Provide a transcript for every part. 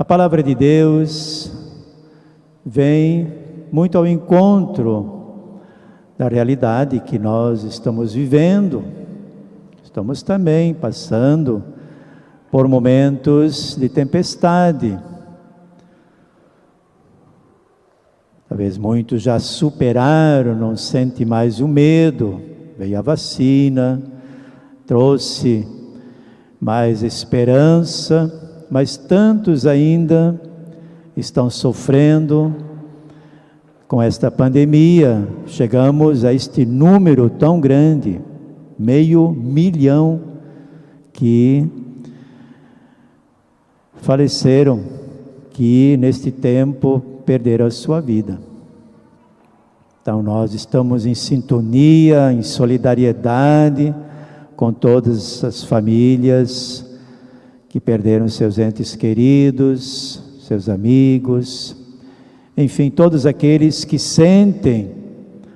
A palavra de Deus vem muito ao encontro da realidade que nós estamos vivendo. Estamos também passando por momentos de tempestade. Talvez muitos já superaram, não sentem mais o medo. Veio a vacina, trouxe mais esperança, mas tantos ainda estão sofrendo com esta pandemia. Chegamos a este número tão grande, 500 mil que faleceram, que neste tempo perderam a sua vida. Então nós estamos em sintonia, em solidariedade com todas as famílias que perderam seus entes queridos, seus amigos, enfim, todos aqueles que sentem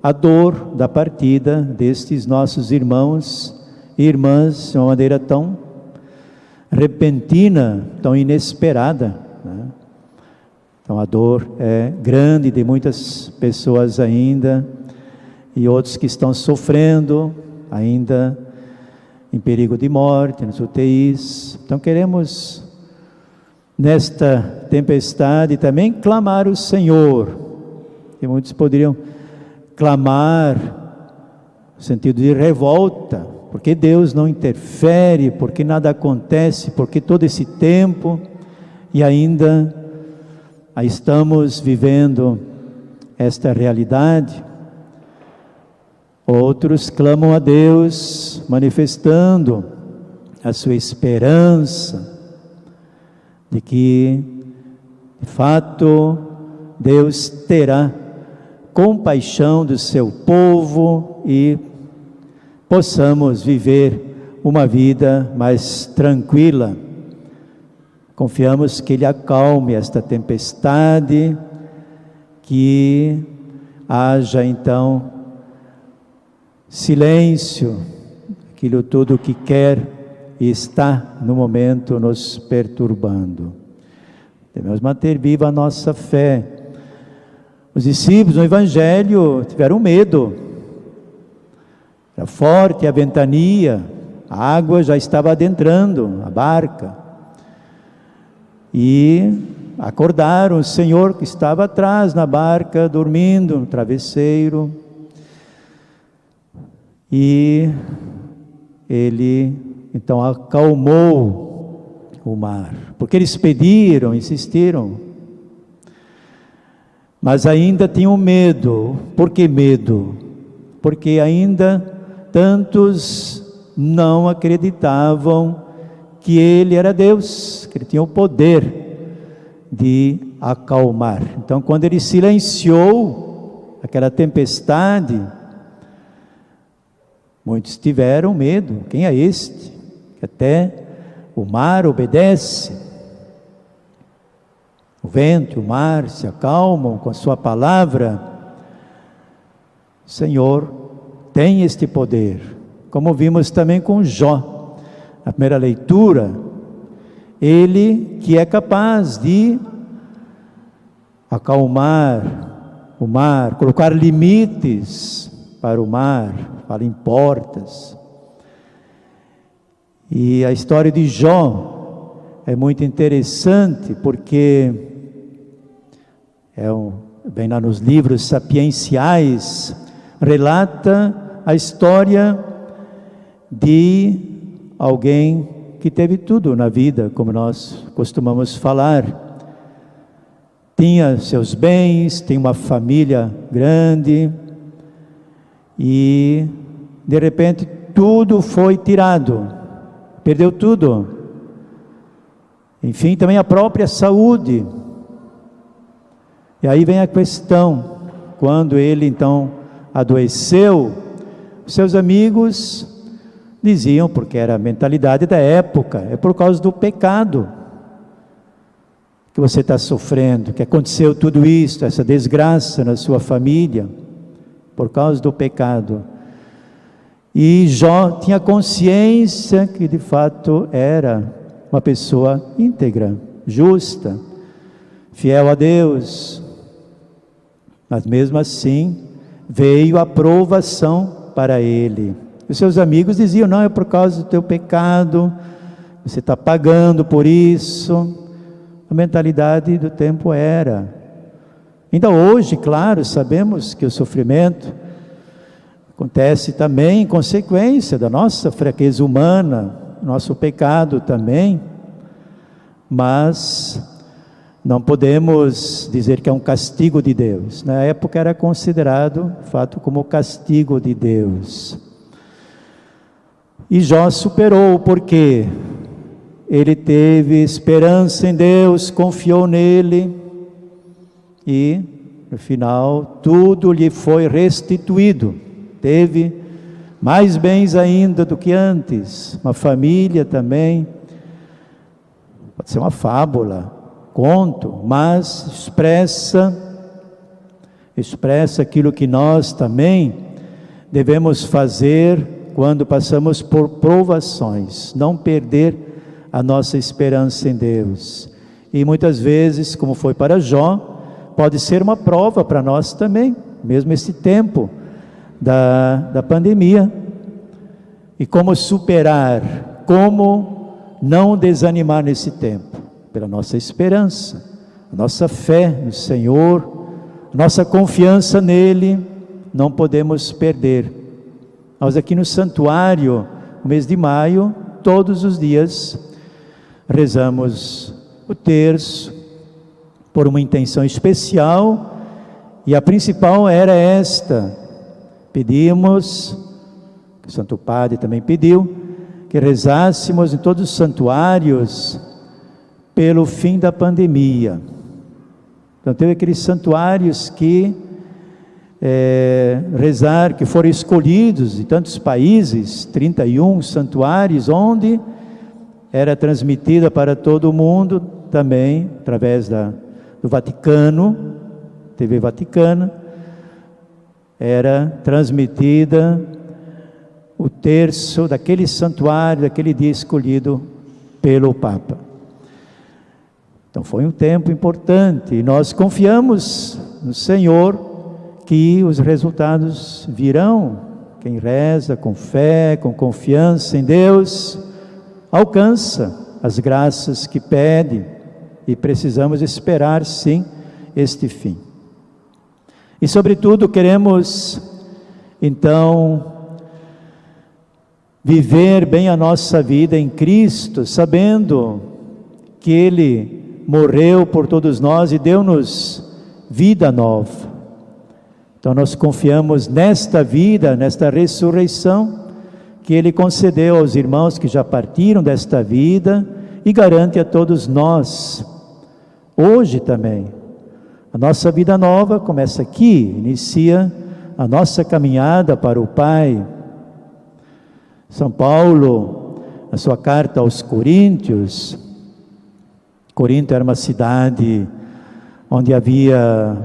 a dor da partida destes nossos irmãos e irmãs de uma maneira tão repentina, tão inesperada, né? Então a dor é grande de muitas pessoas ainda, e outros que estão sofrendo ainda em perigo de morte, nas UTIs. Então queremos, nesta tempestade, também clamar o Senhor. E muitos poderiam clamar no sentido de revolta, porque Deus não interfere, porque nada acontece, porque todo esse tempo, e ainda estamos vivendo esta realidade. Outros clamam a Deus, manifestando a sua esperança de que, de fato, Deus terá compaixão do seu povo e possamos viver uma vida mais tranquila. Confiamos que Ele acalme esta tempestade, que haja então silêncio, aquilo tudo que quer e está no momento nos perturbando. Devemos manter viva a nossa fé. Os discípulos no Evangelho tiveram medo, era forte a ventania, a água já estava adentrando a barca, e acordaram o Senhor que estava atrás na barca, dormindo no travesseiro, e Ele então acalmou o mar, porque eles pediram, insistiram, mas ainda tinham medo. Por que medo? Porque ainda tantos não acreditavam que Ele era Deus, que Ele tinha o poder de acalmar. Então, quando Ele silenciou aquela tempestade, muitos tiveram medo. Quem é este que até o mar obedece? O vento e o mar se acalmam com a sua palavra. O Senhor tem este poder, como vimos também com Jó. Na primeira leitura, Ele que é capaz de acalmar o mar, colocar limites para o mar, fala em portas. E a história de Jó é muito interessante, porque bem lá nos livros sapienciais, relata a história de alguém que teve tudo na vida, como nós costumamos falar. Tinha seus bens, tem uma família grande, e de repente tudo foi tirado, perdeu tudo. Enfim, também a própria saúde. E aí vem a questão, quando ele então adoeceu, seus amigos diziam, porque era a mentalidade da época, é por causa do pecado que você está sofrendo, que aconteceu tudo isso, essa desgraça na sua família, por causa do pecado. E Jó tinha consciência que de fato era uma pessoa íntegra, justa, fiel a Deus. Mas mesmo assim, veio a provação para ele. Os seus amigos diziam: não, é por causa do teu pecado, você está pagando por isso. A mentalidade do tempo era. Ainda hoje, claro, sabemos que o sofrimento acontece também em consequência da nossa fraqueza humana, nosso pecado também, mas não podemos dizer que é um castigo de Deus. Na época era considerado fato como castigo de Deus. E Jó superou, porque ele teve esperança em Deus, confiou nele, e no final tudo lhe foi restituído. Teve mais bens ainda do que antes, uma família também. Pode ser uma fábula, conto, mas expressa aquilo que nós também devemos fazer quando passamos por provações, não perder a nossa esperança em Deus. E muitas vezes, como foi para Jó, pode ser uma prova para nós também, mesmo esse tempo da pandemia. E como superar, como não desanimar nesse tempo? Pela nossa esperança, a nossa fé no Senhor, a nossa confiança nele, não podemos perder. Nós aqui no santuário, no mês de maio, todos os dias, rezamos o terço, por uma intenção especial, e a principal era esta: pedimos, o Santo Padre também pediu, que rezássemos em todos os santuários, pelo fim da pandemia. Então teve aqueles santuários que que foram escolhidos em tantos países, 31 santuários, onde era transmitida para todo o mundo, também através do Vaticano, TV Vaticana, era transmitida o terço daquele santuário, daquele dia escolhido pelo Papa. Então foi um tempo importante, e nós confiamos no Senhor que os resultados virão. Quem reza com fé, com confiança em Deus, alcança as graças que pede, e precisamos esperar sim este fim. E sobretudo queremos então viver bem a nossa vida em Cristo, sabendo que Ele morreu por todos nós e deu-nos vida nova. Então nós confiamos nesta vida, nesta ressurreição, que Ele concedeu aos irmãos que já partiram desta vida, e garante a todos nós, hoje também. A nossa vida nova começa aqui, inicia a nossa caminhada para o Pai. São Paulo, na sua carta aos Coríntios, Corinto era uma cidade onde havia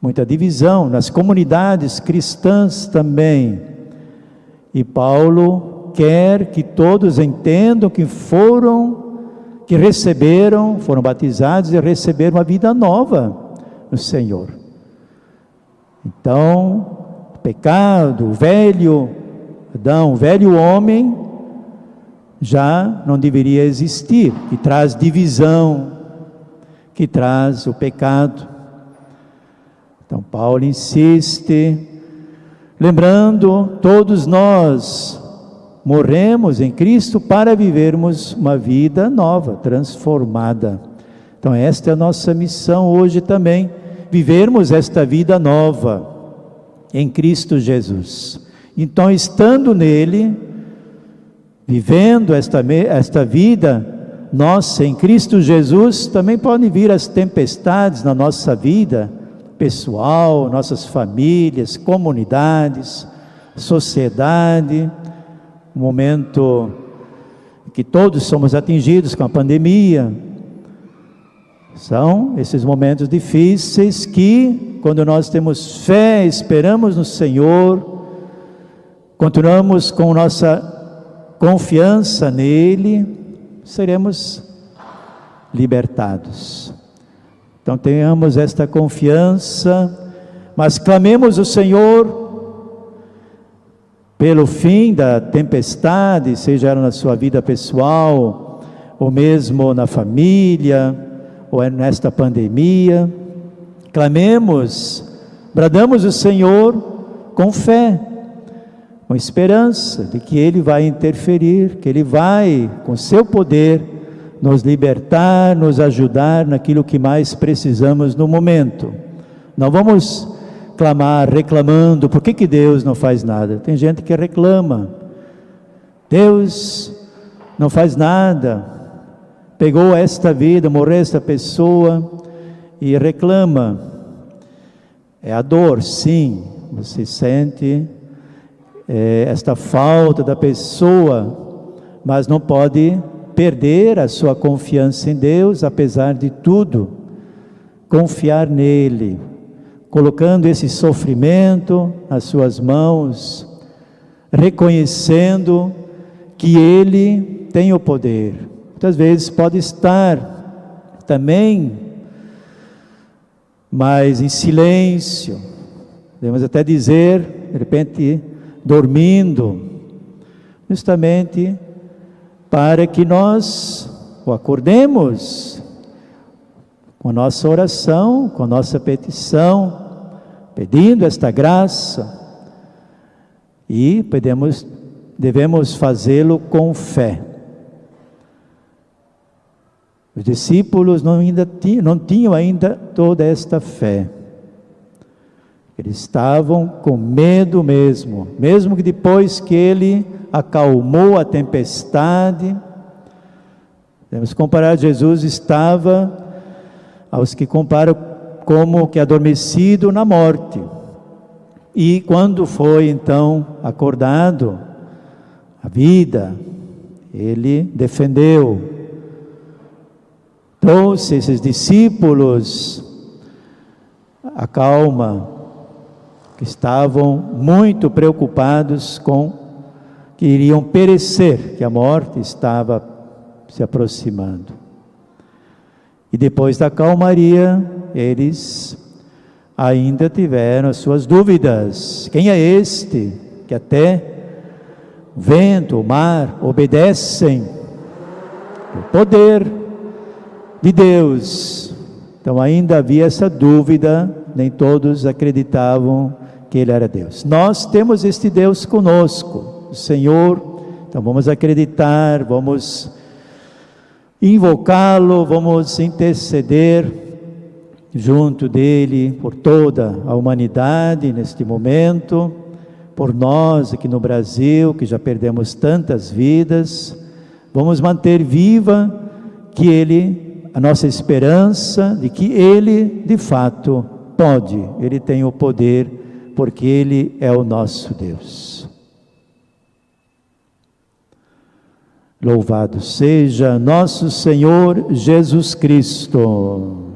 muita divisão, nas comunidades cristãs também. E Paulo quer que todos entendam que receberam, foram batizados e receberam uma vida nova no Senhor. Então, o pecado, o velho Adão, o velho homem, já não deveria existir, que traz divisão, que traz o pecado. Então Paulo insiste, lembrando, todos nós morremos em Cristo para vivermos uma vida nova, transformada. Então esta é a nossa missão hoje também, vivermos esta vida nova em Cristo Jesus. Então, estando nele, vivendo esta vida nossa em Cristo Jesus, também podem vir as tempestades na nossa vida pessoal, nossas famílias, comunidades, sociedade, um momento que todos somos atingidos com a pandemia. São esses momentos difíceis que, quando nós temos fé, esperamos no Senhor, continuamos com nossa confiança nele, seremos libertados. Então tenhamos esta confiança, mas clamemos o Senhor pelo fim da tempestade, seja ela na sua vida pessoal, ou mesmo na família, ou nesta pandemia. Clamemos, bradamos o Senhor com fé, com esperança de que Ele vai interferir, que Ele vai, com seu poder, nos libertar, nos ajudar naquilo que mais precisamos no momento. Não vamos clamar, reclamando, por que Deus não faz nada? Tem gente que reclama, Deus não faz nada, pegou esta vida, morreu esta pessoa e reclama. É a dor, sim, você sente esta falta da pessoa, mas não pode perder a sua confiança em Deus, apesar de tudo, confiar nele, colocando esse sofrimento nas suas mãos, reconhecendo que Ele tem o poder. Muitas vezes pode estar também, mas em silêncio, podemos até dizer, de repente, dormindo, justamente para que nós o acordemos com a nossa oração, com a nossa petição, pedindo esta graça, e devemos fazê-lo com fé. Os discípulos não tinham ainda toda esta fé. Eles estavam com medo mesmo que depois que Ele acalmou a tempestade, podemos comparar, Jesus estava, aos que comparam, como que adormecido na morte. E quando foi então acordado, a vida, Ele defendeu, trouxe esses discípulos a calma, que estavam muito preocupados com que iriam perecer, que a morte estava se aproximando. E depois da calmaria, eles ainda tiveram as suas dúvidas. Quem é este que até o vento, o mar obedecem? O poder de Deus. Então ainda havia essa dúvida, nem todos acreditavam que Ele era Deus. Nós temos este Deus conosco, o Senhor. Então vamos acreditar, vamos invocá-lo, vamos interceder junto dele por toda a humanidade neste momento, por nós aqui no Brasil, que já perdemos tantas vidas. Vamos manter viva a nossa esperança de que Ele de fato pode, Ele tem o poder, porque Ele é o nosso Deus. Louvado seja nosso Senhor Jesus Cristo.